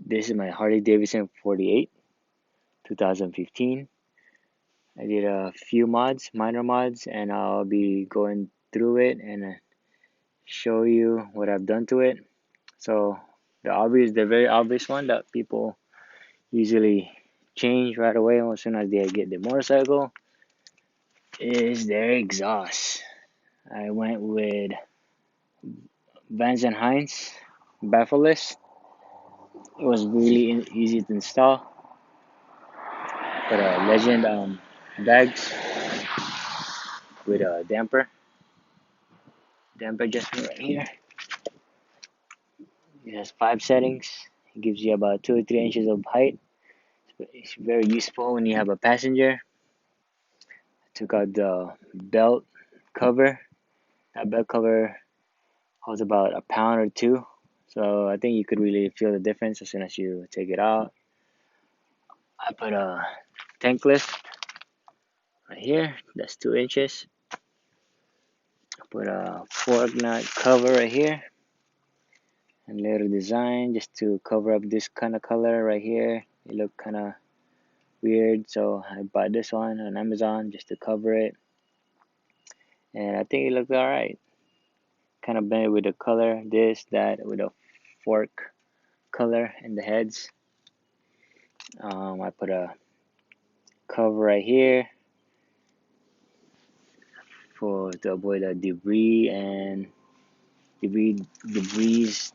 This is my Harley-Davidson 48, 2015. I did a few mods, minor mods, and I'll be going through it and show you what I've done to it. So the very obvious one that people usually change right away as soon as they get the motorcycle is their exhaust. I went with Vance Hines baffleless. It was really easy to install. Put a Legend bags with a damper adjustment right here. It has 5 settings. It gives you about 2 or 3 inches of height. It's very useful when you have a passenger. I took out the belt cover. That belt cover holds about a pound or two. So I think you could really feel the difference as soon as you take it out. I put a tank lift right here. That's 2 inches. I put a fork nut cover right here. And little design just to cover up this kind of color right here. It looked kind of weird, so I bought this one on Amazon just to cover it, and I think it looked alright. Kind of blended with the color, this, that, with a fork color in the heads. I put a cover right here for to avoid the debris,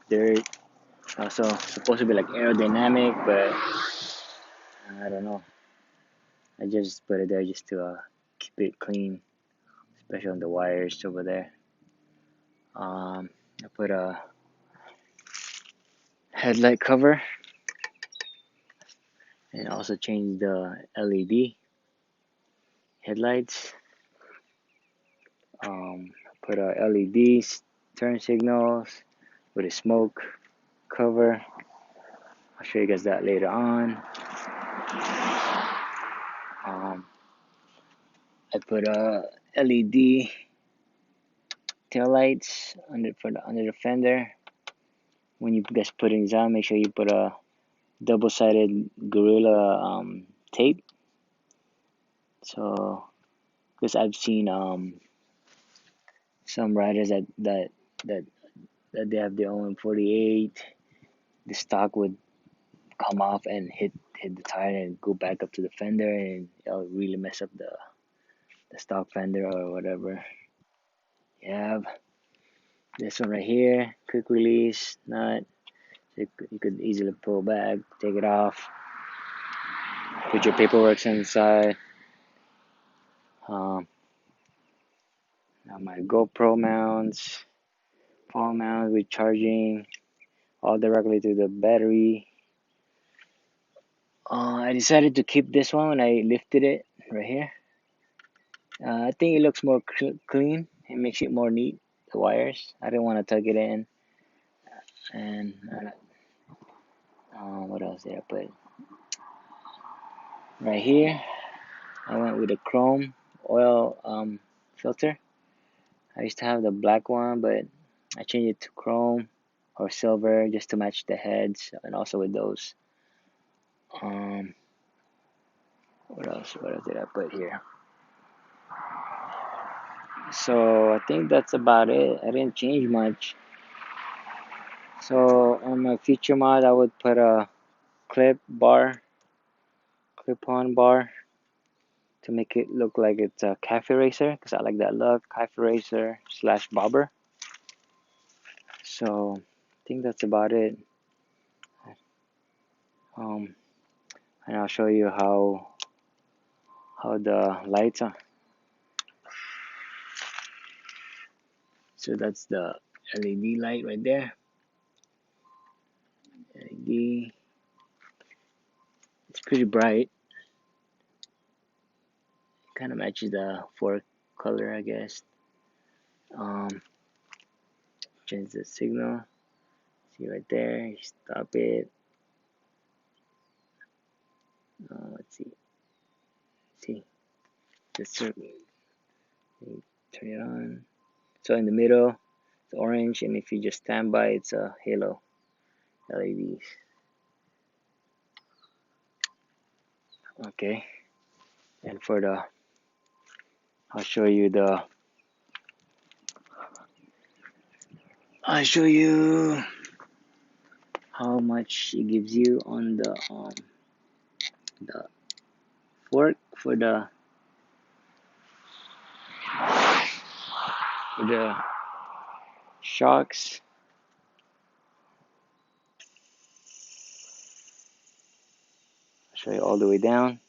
dirt. Also supposed to be like aerodynamic, but I don't know. I just put it there just to keep it clean, especially on the wires over there. I put a headlight cover and also changed the LED headlights. Put a LEDs, turn signals with a smoke cover. I'll show you guys that later on. I put a LED taillights under the fender. When you guys put these on, make sure you put a double-sided Gorilla tape. So, because I've seen some riders that they have their own 48, the stock would come off and hit the tire and go back up to the fender, and it'll really mess up the stock fender or whatever. You have this one right here, quick release nut. So you could easily pull back, take it off, put your paperwork inside. Um, Now my GoPro mounts, phone mounts with charging, all directly to the battery. I decided to keep this one when I lifted it right here. I think it looks more clean. It makes it more neat. The wires. I didn't want to tug it in. And what else did I put? Right here, I went with a chrome oil filter. I used to have the black one, but I changed it to chrome or silver just to match the heads, and also with those. Um, what else? What else did I put here? So I think that's about it. I didn't change much. So on my feature mod, I would put a clip-on bar to make it look like it's a cafe racer, because I like that look, cafe racer slash bobber. So I think that's about it. Um, and I'll show you how the lights are. So that's the LED light right there. LED. It's pretty bright. Kind of matches the fork color, I guess. Um, Change the signal. See right there. Stop it. Let's see. See. Just turn it on. So in the middle, it's orange, and if you just stand by, it's a halo LEDs. Okay, and for the, I'll show you the, I'll show you how much it gives you on the fork for the shocks. I'll show you all the way down.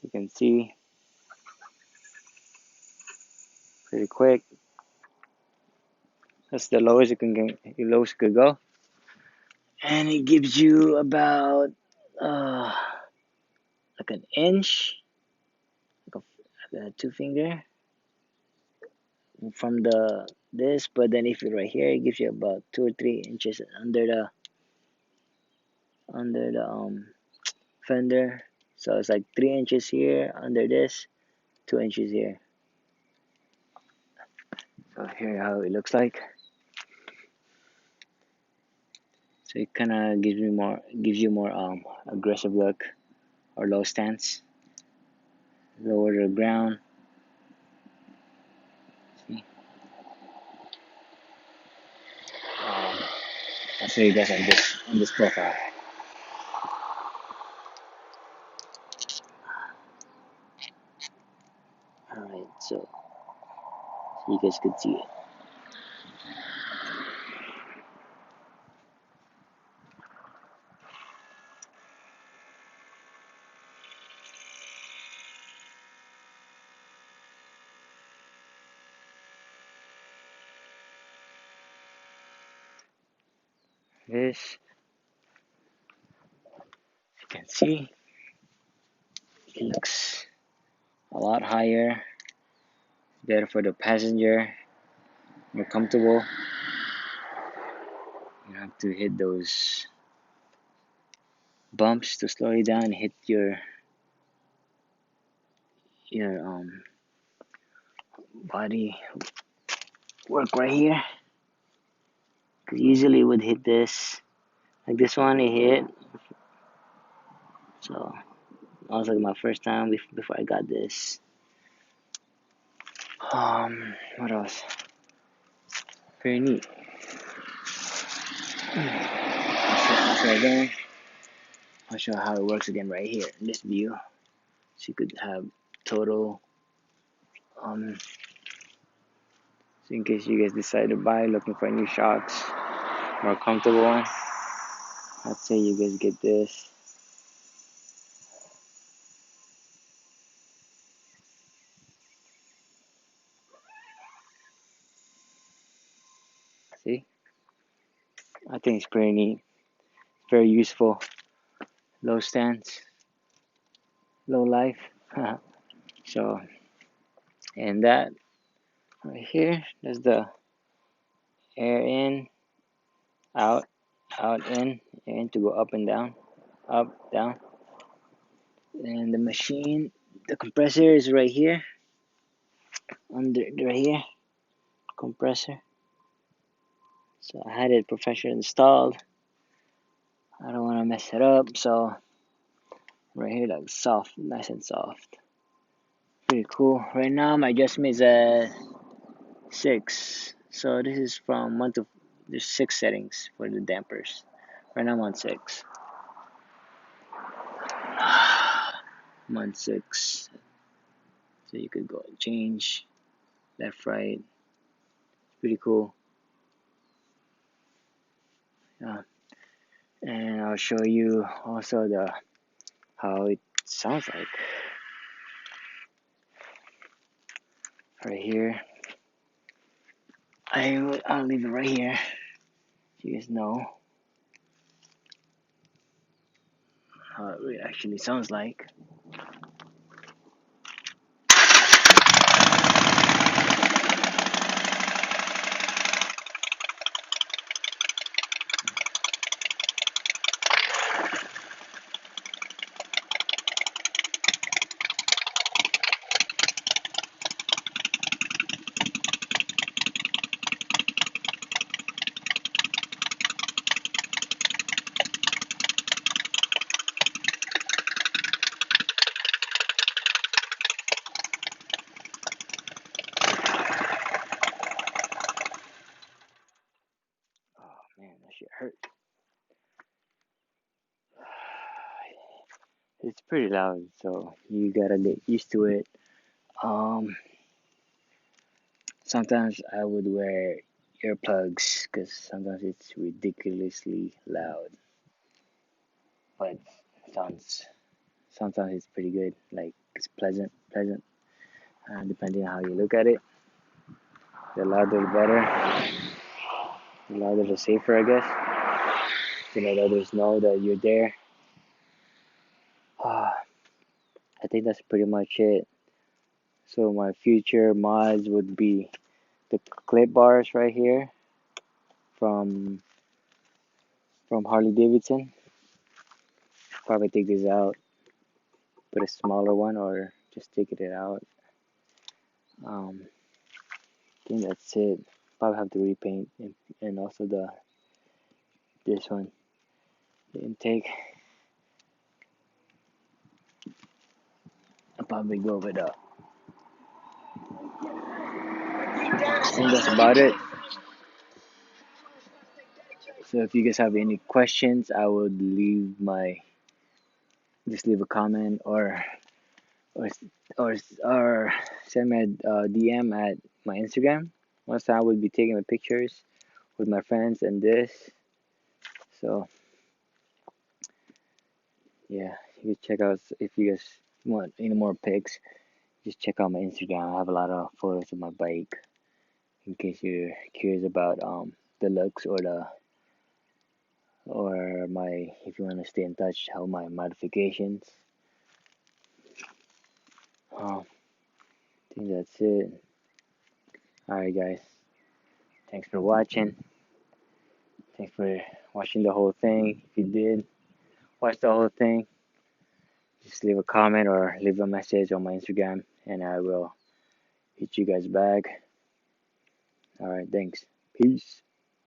You can see pretty quick. That's the lowest you could go, and it gives you about like an inch, like a 2 finger from the this. But then if you're right here, it gives you about 2 or 3 inches under the fender. So it's like 3 inches here under this, 2 inches here. So here how it looks like. So it kind of gives you more aggressive look or low stance. Lower the ground. See? I'll show you guys on this profile. All right, so you guys could see it. This, you can see, it looks a lot higher, better for the passenger, more comfortable. You have to hit those bumps to slow you down, hit your body work right here. Cause usually it would hit this, like this one it hit. So that was like my first time before I got this. What else? Very neat. I'll show again. I'll show how it works again right here in this view. So you could have total. So in case you guys decide to buy, looking for new shocks, more comfortable one, I'd say you guys get this. See, I think it's pretty neat, very useful, low stance, low life. So, and that right here, there's the air in, out, out, in to go up and down, up, down. And the machine, the compressor is right here, right here, compressor. So I had it professionally installed. I don't want to mess it up, so right here, like soft, nice and soft. Pretty cool. Right now, my adjustment is at 6. So this is from 1 to, there's 6 settings for the dampers. Right now I'm on 6. I'm on 6. So you could go and change left, right. Pretty cool. Yeah. And I'll show you also how it sounds like. Right here. I'll leave it right here so you guys know how it actually sounds like. shit hurt. It's pretty loud, so you gotta get used to it. Um, Sometimes I would wear earplugs because sometimes it's ridiculously loud, but sounds sometimes it's pretty good. Like it's pleasant. Depending on how you look at it, the louder the better. The louder the safer, I guess. To let others know that you're there. I think that's pretty much it. So my future mods would be the clip bars right here from Harley-Davidson. Probably take this out, put a smaller one, or just take it out. I think that's it. Probably have to repaint and also this one, the intake. I'll probably go with I think that's about it. So if you guys have any questions, I would just leave a comment or or send me a DM at my Instagram. Once I would be taking my pictures with my friends and this. So yeah, you can check out if you guys want any more pics. Just check out my Instagram. I have a lot of photos of my bike in case you're curious about the looks or my if you want to stay in touch how my modifications. I think that's it. Alright guys. Thanks for watching. Thanks for watching the whole thing. If you did watch the whole thing, just leave a comment or leave a message on my Instagram and I will hit you guys back. Alright, thanks. Peace.